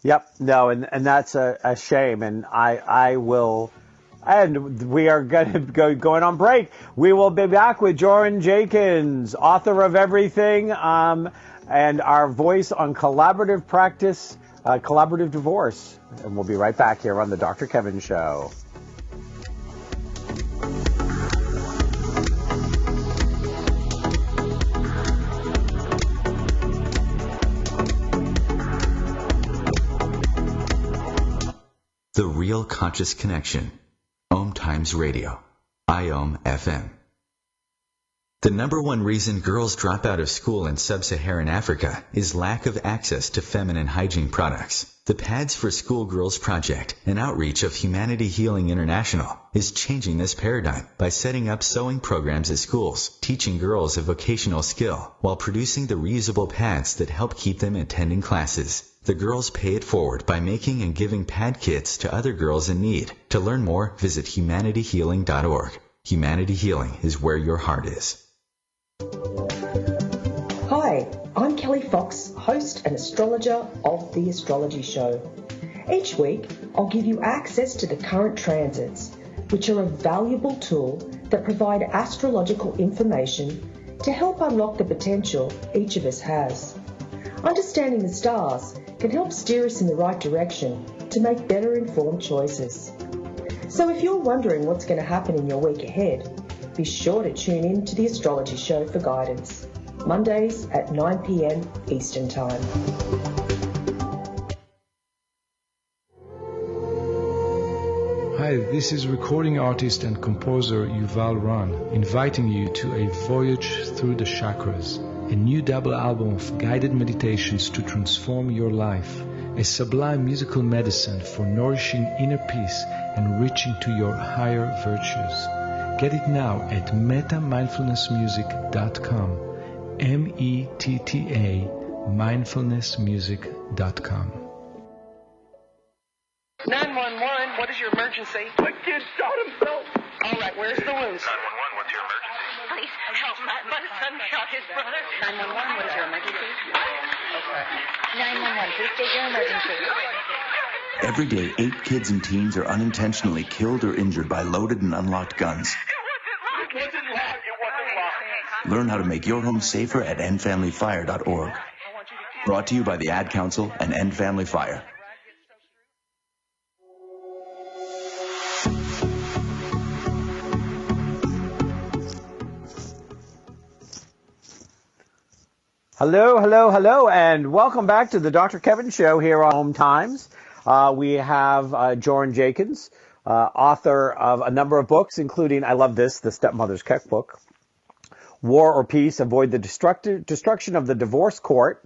Speaker 2: Yep. No, and that's a shame. And I will, and we are going to going on break. We will be back with Joryn Jenkins, author of Everything, and our voice on collaborative practice, collaborative divorce. And we'll be right back here on the Dr. Kevin Show.
Speaker 1: The Real Conscious Connection. OMTimes Radio. IOM FM. The number one reason girls drop out of school in sub-Saharan Africa is lack of access to feminine hygiene products. The Pads for Schoolgirls Project, an outreach of Humanity Healing International, is changing this paradigm by setting up sewing programs at schools, teaching girls a vocational skill, while producing the reusable pads that help keep them attending classes. The girls pay it forward by making and giving pad kits to other girls in need. To learn more, visit humanityhealing.org. Humanity Healing is where your heart is.
Speaker 7: Hi, I'm Kelly Fox, host and astrologer of The Astrology Show. Each week, I'll give you access to the current transits, which are a valuable tool that provide astrological information to help unlock the potential each of us has. Understanding the stars can help steer us in the right direction to make better informed choices. So if you're wondering what's going to happen in your week ahead, be sure to tune in to The Astrology Show for guidance, Mondays at 9 p.m. Eastern Time.
Speaker 8: Hi, this is recording artist and composer Yuval Ran, inviting you to a voyage through the chakras, a new double album of guided meditations to transform your life, a sublime musical medicine for nourishing inner peace and reaching to your higher virtues. Get it now at metamindfulnessmusic.com, METTA mindfulnessmusic.com.
Speaker 9: 911, what is your emergency?
Speaker 10: My kid shot himself.
Speaker 9: All right, where's the wounds?
Speaker 10: 911, what's your emergency?
Speaker 9: Please help. My son shot his brother. 911, what is your emergency? Okay.
Speaker 11: 911, please state your emergency.
Speaker 12: Every day, 8 kids and teens are unintentionally killed or injured by loaded and unlocked guns.
Speaker 10: It wasn't locked.
Speaker 12: Learn how to make your home safer at endfamilyfire.org. Brought to you by the Ad Council and End Family Fire.
Speaker 2: Hello, hello, hello, and welcome back to the Dr. Kevin Show here on OMTimes. We have Joryn Jenkins, author of a number of books, including, I love this, The Stepmother's Cookbook, War or Peace, Avoid the Destruction of the Divorce Court,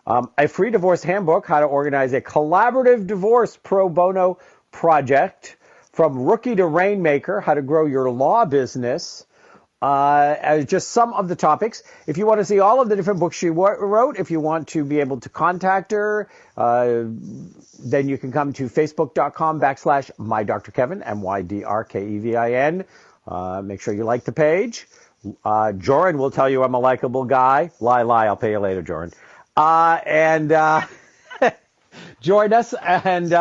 Speaker 2: a free divorce handbook, How to Organize a Collaborative Divorce Pro Bono Project, From Rookie to Rainmaker, How to Grow Your Law Business, just some of the topics. If you want to see all of the different books she wrote, if you want to be able to contact her, then you can come to facebook.com/mydrkevin, MYDRKEVIN. Make sure you like the page. Joryn will tell you I'm a likable guy. Lie, I'll pay you later, Joryn. Join us, and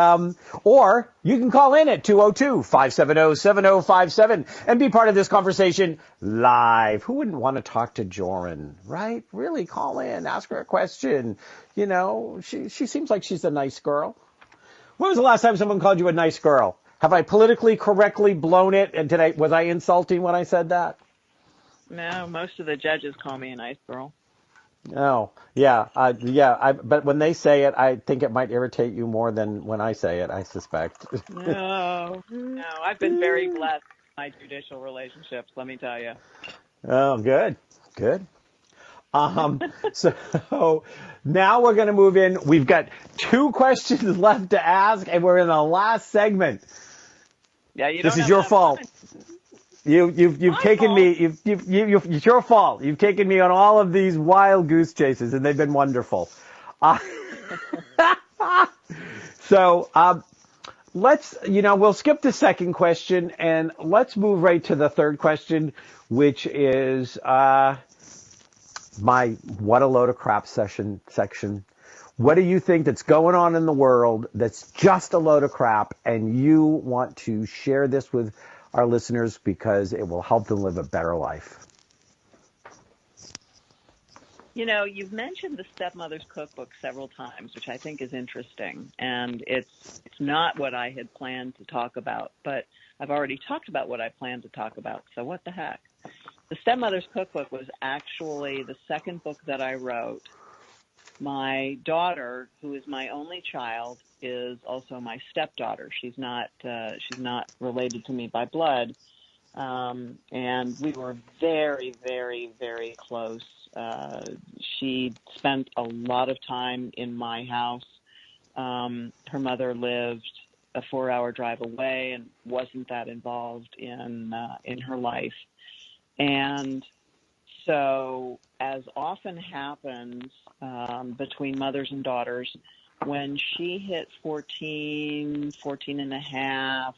Speaker 2: or you can call in at 202-570-7057 and be part of this conversation live. Who wouldn't want to talk to Joryn, right? Really, call in, ask her a question. You know, she seems like she's a nice girl. When was the last time someone called you a nice girl? Have I politically correctly blown it? And was I insulting when I said that?
Speaker 3: No, most of the judges call me a nice girl.
Speaker 2: Oh, yeah, but when they say it, I think it might irritate you more than when I say it, I suspect.
Speaker 3: No, I've been very blessed in my judicial relationships, let me tell you.
Speaker 2: Oh, good. So now we're going to move in. We've got 2 questions left to ask, and we're in the last segment.
Speaker 3: Yeah,
Speaker 2: this is your fault. You've taken me. It's your fault. You've taken me on all of these wild goose chases, and they've been wonderful. So we'll skip the second question, and let's move right to the third question, which is my what a load of crap section. What do you think that's going on in the world that's just a load of crap, and you want to share this with our listeners because it will help them live a better life?
Speaker 3: You've mentioned the Stepmother's Cookbook several times, which I think is interesting, and it's not what I had planned to talk about, but I've already talked about what I planned to talk about, so what the heck? The Stepmother's Cookbook was actually the second book that I wrote. My daughter, who is my only child, is also my stepdaughter. She's not related to me by blood, and we were very, very, very close. She spent a lot of time in my house. Her mother lived a 4-hour drive away and wasn't that involved in her life, and so, as often happens between mothers and daughters, when she hit 14 and a half,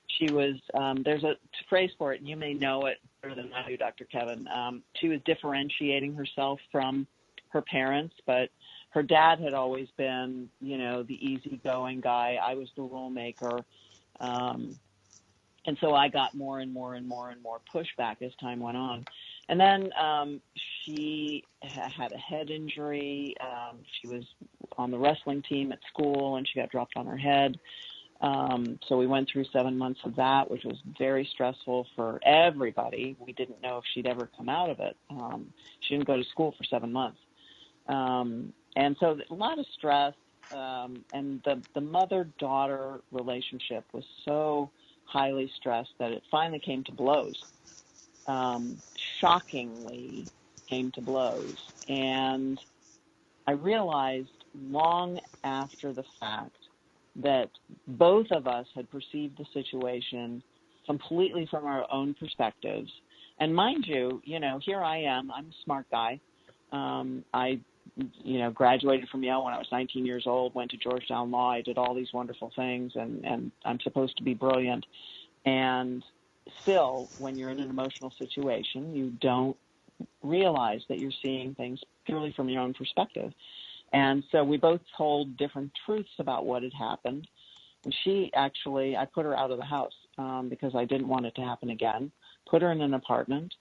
Speaker 3: she was, there's a phrase for it, and you may know it better than I do, Dr. Kevin. She was differentiating herself from her parents, but her dad had always been, the easygoing guy. I was the rule maker. And so I got more and more and more and more pushback as time went on. And then she had a head injury. She was on the wrestling team at school, and she got dropped on her head. So we went through 7 months of that, which was very stressful for everybody. We didn't know if she'd ever come out of it. She didn't go to school for 7 months. And so a lot of stress. And the mother-daughter relationship was so highly stressed that it finally came to blows. Shockingly came to blows. And I realized long after the fact that both of us had perceived the situation completely from our own perspectives. And mind you, here I am. I'm a smart guy. I graduated from Yale when I was 19 years old, went to Georgetown Law. I did all these wonderful things, and I'm supposed to be brilliant. And still, when you're in an emotional situation, you don't realize that you're seeing things purely from your own perspective. And so we both told different truths about what had happened. And I put her out of the house because I didn't want it to happen again, put her in an apartment,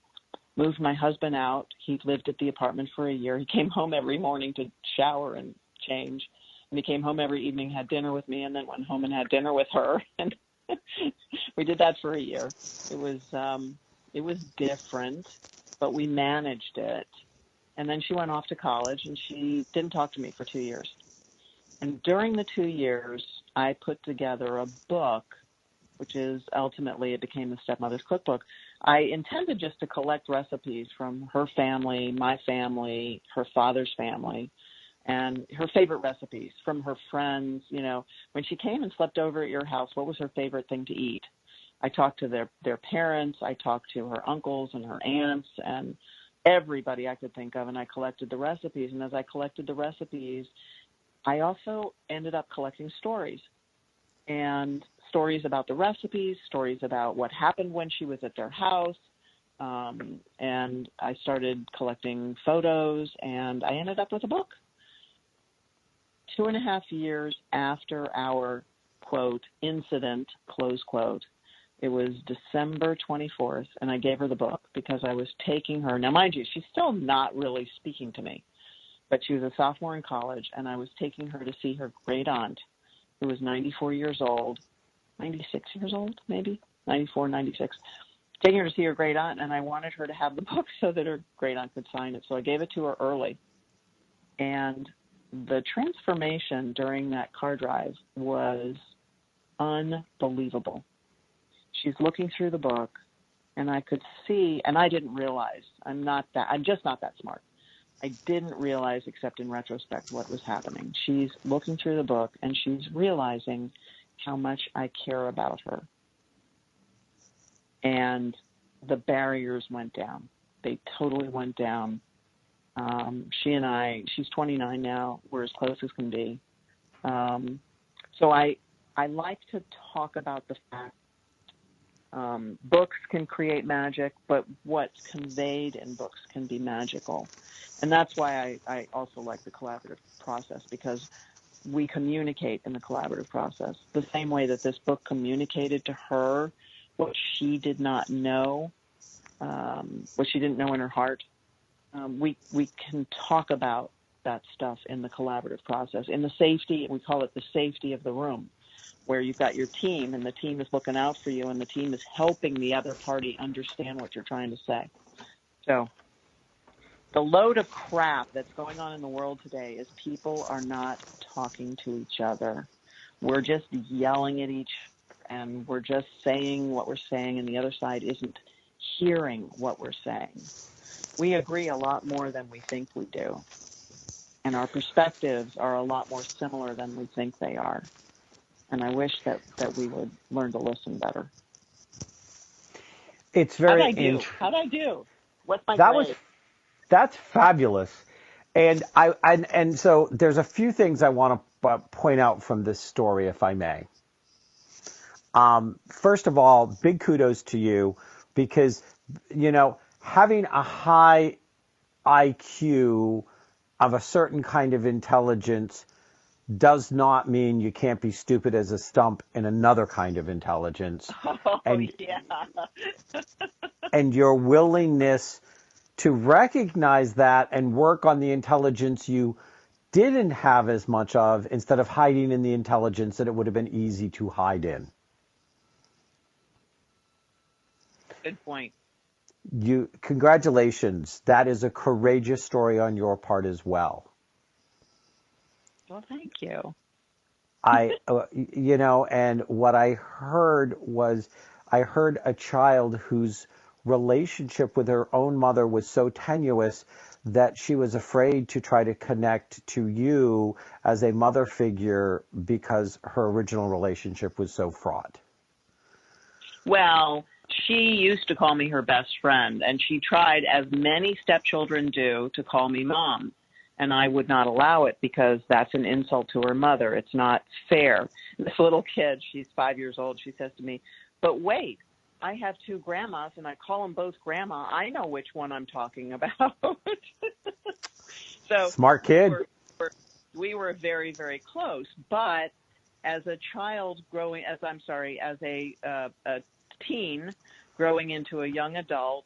Speaker 3: moved my husband out. He lived at the apartment for a year. He came home every morning to shower and change. And he came home every evening, had dinner with me, and then went home and had dinner with her. And we did that for a year. It was different, but we managed it. And then she went off to college, and she didn't talk to me for 2 years. And during the 2 years, I put together a book, which is ultimately it became the Stepmother's Cookbook. I intended just to collect recipes from her family, my family, her father's family, and her favorite recipes from her friends. When she came and slept over at your house, what was her favorite thing to eat? I talked to their parents. I talked to her uncles and her aunts and everybody I could think of, and I collected the recipes. And as I collected the recipes, I also ended up collecting stories. And stories about the recipes, stories about what happened when she was at their house. And I started collecting photos, and I ended up with a book. 2.5 years after our, quote, incident, close quote, it was December 24th, and I gave her the book because I was taking her. Now, mind you, she's still not really speaking to me, but she was a sophomore in college, and I was taking her to see her great aunt, who was 94 years old, 96 years old, maybe, 94, 96, taking her to see her great aunt, and I wanted her to have the book so that her great aunt could sign it. So I gave it to her early. And the transformation during that car drive was unbelievable. She's looking through the book, and I could see, and I didn't realize, I'm just not that smart. I didn't realize, except in retrospect, what was happening. She's looking through the book, and she's realizing how much I care about her. And the barriers went down. They totally went down. She and I, she's 29 now. We're as close as can be. So I like to talk about the fact books can create magic, but what's conveyed in books can be magical. And that's why I also like the collaborative process, because we communicate in the collaborative process the same way that this book communicated to her what she did not know, what she didn't know in her heart. We can talk about that stuff in the collaborative process, in the safety, we call it the safety of the room, where you've got your team and the team is looking out for you and the team is helping the other party understand what you're trying to say. So the load of crap that's going on in the world today is people are not talking to each other. We're just yelling at each, and we're just saying what we're saying, and the other side isn't hearing what we're saying. We agree a lot more than we think we do, and our perspectives are a lot more similar than we think they are. And I wish that we would learn to listen better.
Speaker 2: It's very
Speaker 3: How'd I do? What's my grade?
Speaker 2: That's fabulous. And and so there's a few things I want to point out from this story, if I may. First of all, big kudos to you, because, you know, having a high IQ of a certain kind of intelligence does not mean you can't be stupid as a stump in another kind of intelligence.
Speaker 3: Yeah.
Speaker 2: And your willingness to recognize that and work on the intelligence you didn't have as much of, instead of hiding in the intelligence that it would have been easy to hide in.
Speaker 3: Good point.
Speaker 2: Congratulations. That is a courageous story on your part as well.
Speaker 3: Well, thank you.
Speaker 2: You know, and what I heard was, I heard a child whose relationship with her own mother was so tenuous that she was afraid to try to connect to you as a mother figure because her original relationship was so fraught.
Speaker 3: Well, she used to call me her best friend, and she tried, as many stepchildren do, to call me mom. And I would not allow it because that's an insult to her mother. It's not fair. This little kid, she's 5 years old, she says to me, but wait, I have two grandmas and I call them both grandma. I know which one I'm talking about. So
Speaker 2: smart kid.
Speaker 3: We were very, very close. But as a child growing, as a teen growing into a young adult,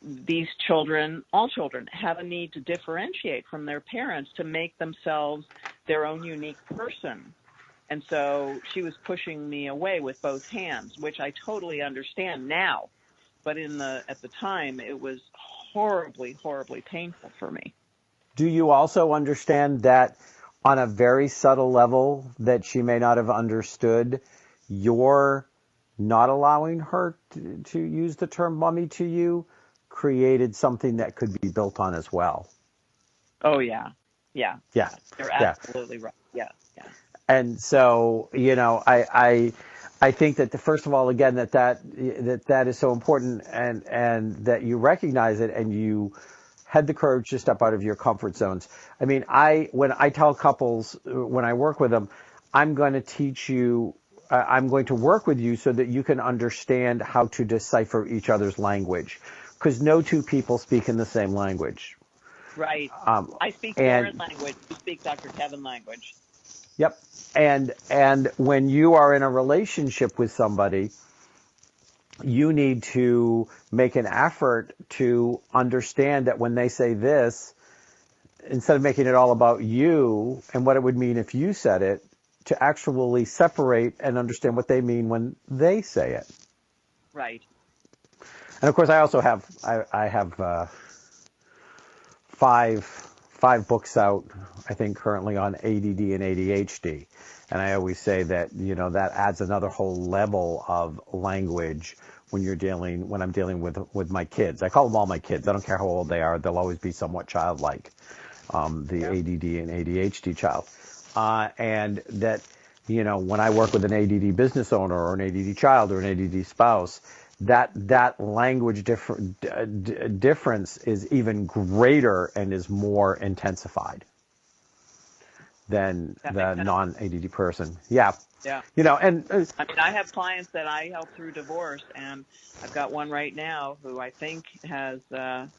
Speaker 3: these children, all children, have a need to differentiate from their parents to make themselves their own unique person. And so she was pushing me away with both hands, which I totally understand now. But at the time, it was horribly, horribly painful for me.
Speaker 2: Do you also understand that on a very subtle level that she may not have understood, you're not allowing her to use the term mummy to you created something that could be built on as well?
Speaker 3: Oh, yeah. Yeah.
Speaker 2: Yeah.
Speaker 3: You're absolutely right. Yeah. Yeah.
Speaker 2: And so, you know, I think that first of all, again, that is so important, and that you recognize it and you had the courage to step out of your comfort zones. I mean, when I tell couples, when I work with them, I'm going to teach you, I'm going to work with you so that you can understand how to decipher each other's language, because no two people speak in the same language.
Speaker 3: Right. I speak Joryn language. You speak Dr. Kevin language.
Speaker 2: Yep. And when you are in a relationship with somebody, you need to make an effort to understand that when they say this, instead of making it all about you and what it would mean if you said it, to actually separate and understand what they mean when they say it.
Speaker 3: Right.
Speaker 2: And of course, I also have five books out, I think, currently on ADD and ADHD. And I always say that, you know, that adds another whole level of language when I'm dealing with my kids. I call them all my kids. I don't care how old they are. They'll always be somewhat childlike, the ADD and ADHD child. And that, you know, when I work with an ADD business owner or an ADD child or an ADD spouse, that language difference is even greater and is more intensified than the non-ADD person. Yeah.
Speaker 3: Yeah.
Speaker 2: And
Speaker 3: I mean, I have clients that I help through divorce, and I've got one right now who I think has, I'm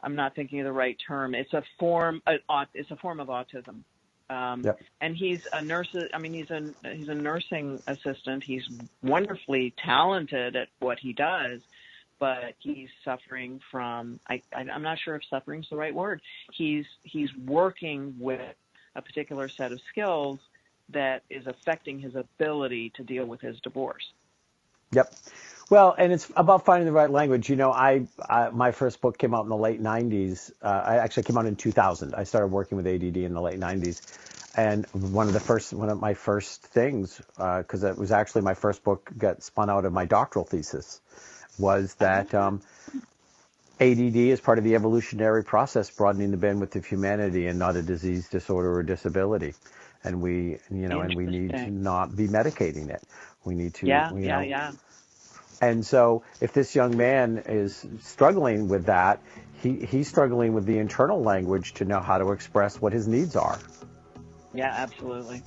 Speaker 3: not thinking of the right term. It's a form of autism. And he's a nurse. I mean, he's a nursing assistant. He's wonderfully talented at what he does, but he's suffering from, I'm not sure if suffering is the right word. He's working with a particular set of skills that is affecting his ability to deal with his divorce.
Speaker 2: Yep. Well, and it's about finding the right language. My first book came out in the late 90s. I actually came out in 2000. I started working with ADD in the late 90s. And one of my first things, because it was actually my first book got spun out of my doctoral thesis, was that ADD is part of the evolutionary process, broadening the bandwidth of humanity and not a disease, disorder, or disability. And we need to not be medicating it. We need to,
Speaker 3: Yeah.
Speaker 2: And so if this young man is struggling with that, he's struggling with the internal language to know how to express what his needs are.
Speaker 3: Yeah, absolutely.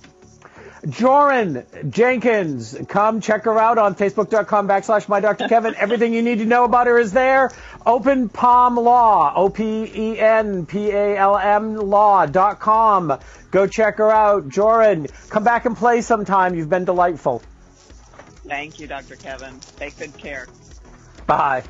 Speaker 2: Joryn Jenkins, come check her out on Facebook.com/MyDrKevin. Everything you need to know about her is there. Open Palm Law, OPENPALM law.com. Go check her out. Joryn, come back and play sometime. You've been delightful.
Speaker 3: Thank you, Dr. Kevin. Take good care.
Speaker 2: Bye.